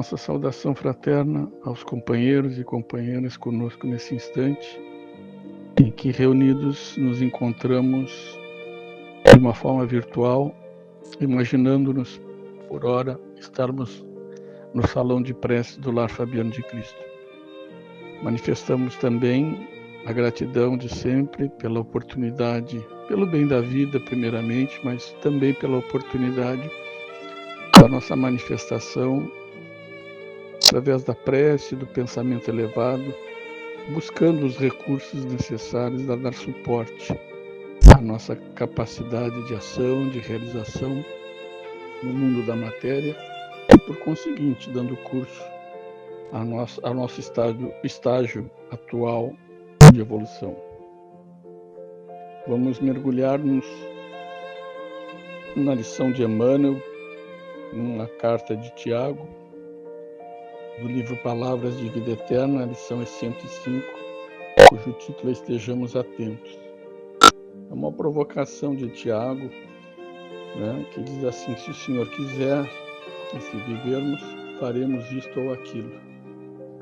nossa saudação fraterna aos companheiros e companheiras conosco nesse instante, em que reunidos nos encontramos de uma forma virtual, imaginando-nos, por ora, estarmos no salão de prece do Lar Fabiano de Cristo. Manifestamos também a gratidão de sempre pela oportunidade, pelo bem da vida, primeiramente, mas também pela oportunidade da nossa manifestação através da prece, do pensamento elevado, buscando os recursos necessários a dar suporte à nossa capacidade de ação, de realização no mundo da matéria e, por conseguinte, dando curso ao nosso estágio atual de evolução. Vamos mergulhar-nos na lição de Emmanuel, numa carta de Tiago, do livro Palavras de Vida Eterna, a lição é 105, cujo título é Estejamos Atentos. É uma provocação de Tiago, que diz assim: se o Senhor quiser, e se vivermos, faremos isto ou aquilo.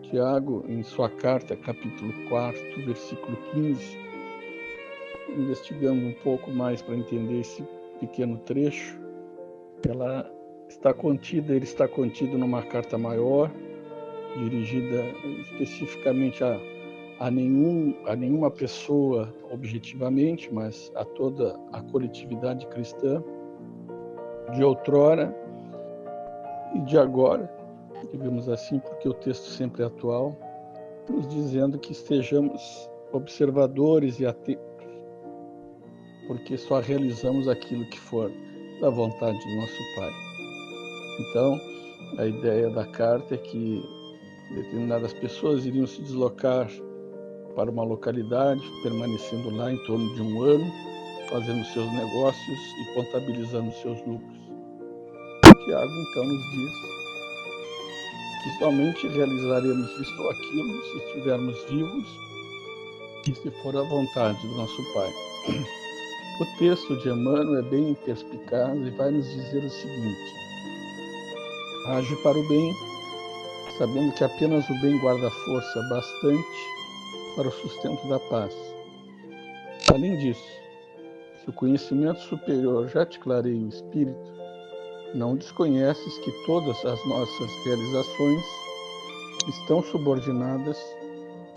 Tiago, em sua carta, capítulo 4, versículo 15, investigando um pouco mais para entender esse pequeno trecho, ele está contido numa carta maior, dirigida especificamente a nenhuma pessoa objetivamente, mas a toda a coletividade cristã de outrora e de agora, digamos assim, porque o texto sempre é atual, nos dizendo que estejamos observadores e atentos, porque só realizamos aquilo que for da vontade do nosso Pai. Então, a ideia da carta é que determinadas pessoas iriam se deslocar para uma localidade, permanecendo lá em torno de um ano, fazendo seus negócios e contabilizando seus lucros. Tiago, então, nos diz que somente realizaremos isto ou aquilo se estivermos vivos e se for a vontade do nosso Pai. O texto de Emmanuel é bem perspicaz e vai nos dizer o seguinte: age para o bem, sabendo que apenas o bem guarda força bastante para o sustento da paz. Além disso, se o conhecimento superior já te clareia o espírito, não desconheces que todas as nossas realizações estão subordinadas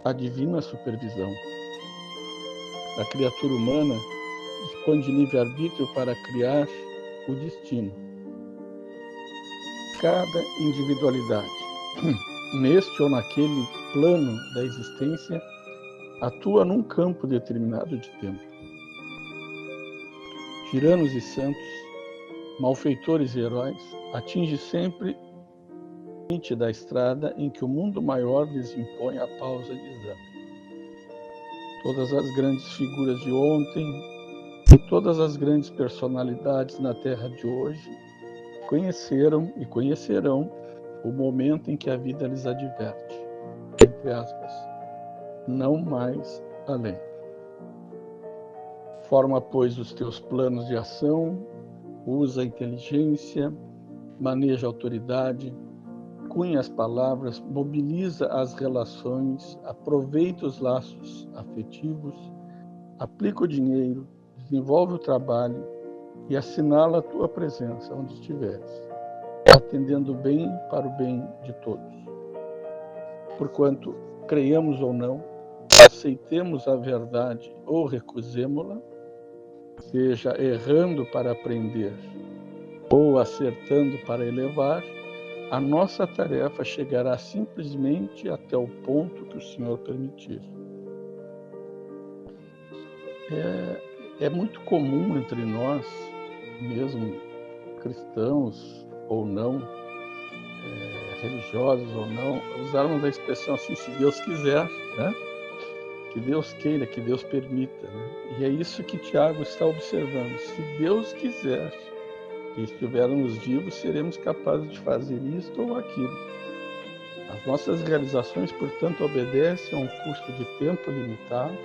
à divina supervisão. A criatura humana dispõe de livre-arbítrio para criar o destino. Cada individualidade, neste ou naquele plano da existência, atua num campo determinado de tempo. Tiranos e santos, malfeitores e heróis, atingem sempre o limite da estrada em que o mundo maior lhes impõe a pausa de exame. Todas as grandes figuras de ontem e todas as grandes personalidades na terra de hoje conheceram e conhecerão o momento em que a vida lhes adverte, entre aspas, não mais além. Forma, pois, os teus planos de ação, usa a inteligência, maneja a autoridade, cunha as palavras, mobiliza as relações, aproveita os laços afetivos, aplica o dinheiro, desenvolve o trabalho e assinala a tua presença onde estiveres, atendendo bem para o bem de todos. Porquanto, creiamos ou não, aceitemos a verdade ou recusemo-la, seja errando para aprender ou acertando para elevar, a nossa tarefa chegará simplesmente até o ponto que o Senhor permitir. É muito comum entre nós, mesmo cristãos ou não, religiosos ou não, usarmos a expressão assim: se Deus quiser, que Deus queira, que Deus permita. E é isso que Tiago está observando. Se Deus quiser, e estivermos vivos, seremos capazes de fazer isto ou aquilo. As nossas realizações, portanto, obedecem a um curso de tempo limitado,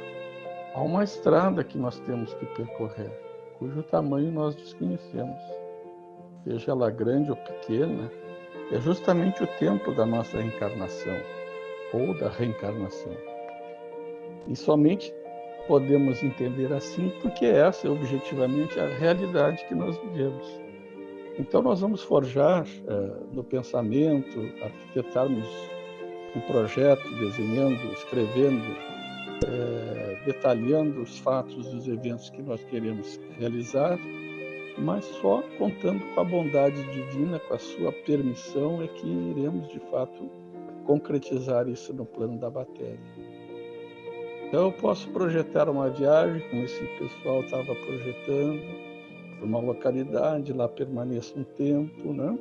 a uma estrada que nós temos que percorrer, cujo tamanho nós desconhecemos. Seja ela grande ou pequena, é justamente o tempo da nossa reencarnação, ou da reencarnação. E somente podemos entender assim porque essa é objetivamente a realidade que nós vivemos. Então nós vamos forjar no pensamento, arquitetarmos um projeto, desenhando, escrevendo, detalhando os fatos e os eventos que nós queremos realizar, mas só contando com a bondade divina, com a sua permissão, é que iremos, de fato, concretizar isso no plano da matéria. Então, eu posso projetar uma viagem, como esse pessoal estava projetando, para uma localidade, lá permaneço um tempo, né?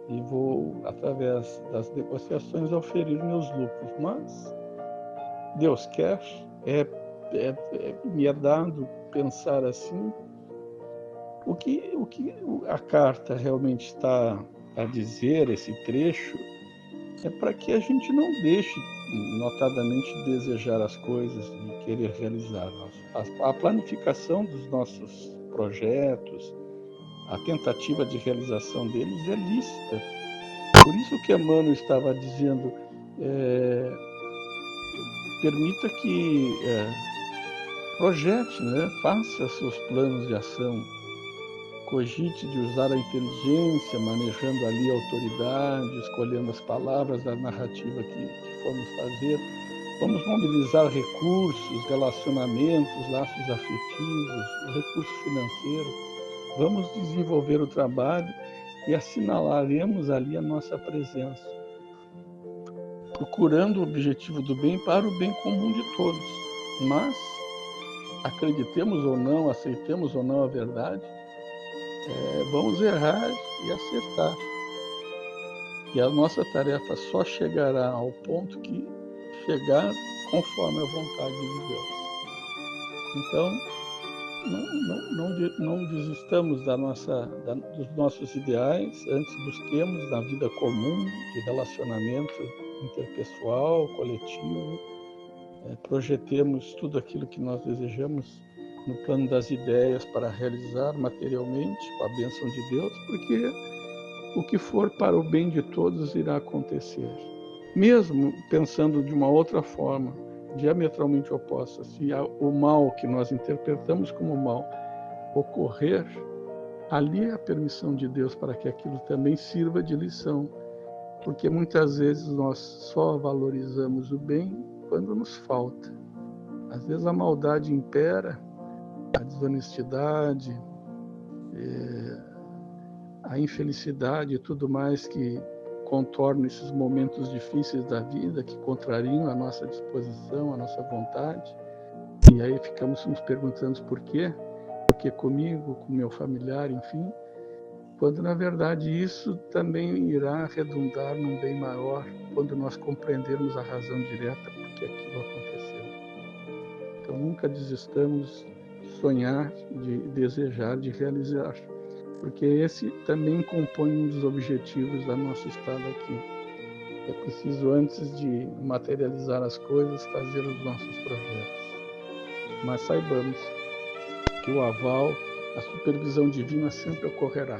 E vou, através das negociações, oferir meus lucros. Mas Deus quer, me é dado pensar assim. O que a carta realmente está a dizer, esse trecho, é para que a gente não deixe, notadamente, desejar as coisas e querer realizar. A planificação dos nossos projetos, a tentativa de realização deles é lícita. Por isso que Emmanuel estava dizendo, permita que projete, né? Faça seus planos de ação, cogite de usar a inteligência, manejando ali a autoridade, escolhendo as palavras da narrativa que formos fazer. Vamos mobilizar recursos, relacionamentos, laços afetivos, o recurso financeiro. Vamos desenvolver o trabalho e assinalaremos ali a nossa presença, procurando o objetivo do bem para o bem comum de todos. Mas, acreditemos ou não, aceitemos ou não a verdade, vamos errar e acertar. E a nossa tarefa só chegará ao ponto que chegar conforme a vontade de Deus. Então, não desistamos dos nossos ideais, antes busquemos na vida comum, de relacionamento interpessoal, coletivo, projetemos tudo aquilo que nós desejamos no plano das ideias para realizar materialmente, com a bênção de Deus, porque o que for para o bem de todos irá acontecer. Mesmo pensando de uma outra forma, diametralmente oposta, se o mal que nós interpretamos como mal ocorrer, ali é a permissão de Deus para que aquilo também sirva de lição, porque muitas vezes nós só valorizamos o bem quando nos falta. Às vezes a maldade impera, a desonestidade, a infelicidade e tudo mais que contornam esses momentos difíceis da vida, que contrariam a nossa disposição, a nossa vontade. E aí ficamos nos perguntando por quê? Por que comigo, com meu familiar, enfim, quando na verdade isso também irá redundar num bem maior quando nós compreendermos a razão direta por que aquilo aconteceu. Então nunca desistamos de sonhar, de desejar, de realizar, porque esse também compõe um dos objetivos da nossa estada aqui. É preciso, antes de materializar as coisas, fazer os nossos projetos. Mas saibamos que o aval, a supervisão divina sempre ocorrerá.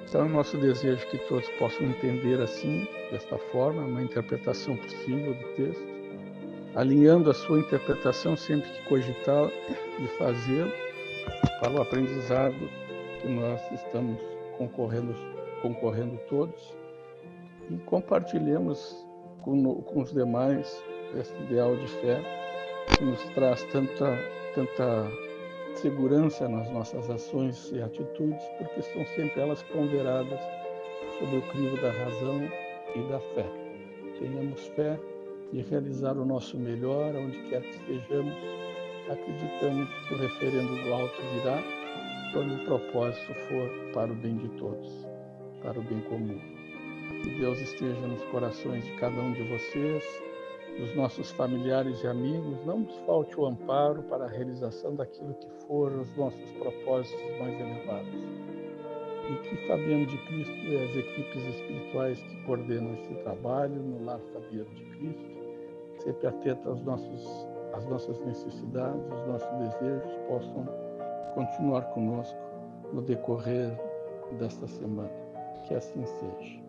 Então é nosso desejo que todos possam entender assim, desta forma, uma interpretação possível do texto, alinhando a sua interpretação sempre que cogitar de fazê-lo para o aprendizado que nós estamos concorrendo todos, e compartilhemos com os demais esse ideal de fé que nos traz tanta segurança nas nossas ações e atitudes, porque são sempre elas ponderadas sobre o crivo da razão e da fé. Tenhamos fé de realizar o nosso melhor onde quer que estejamos. Acreditamos que o referendo do alto virá quando o propósito for para o bem de todos, para o bem comum. Que Deus esteja nos corações de cada um de vocês, dos nossos familiares e amigos. Não nos falte o amparo para a realização daquilo que for os nossos propósitos mais elevados. E que Fabiano de Cristo e as equipes espirituais que coordenam esse trabalho no Lar Fabiano de Cristo, sempre atento às nossas necessidades, aos nossos desejos, possam continuar conosco no decorrer desta semana. Que assim seja.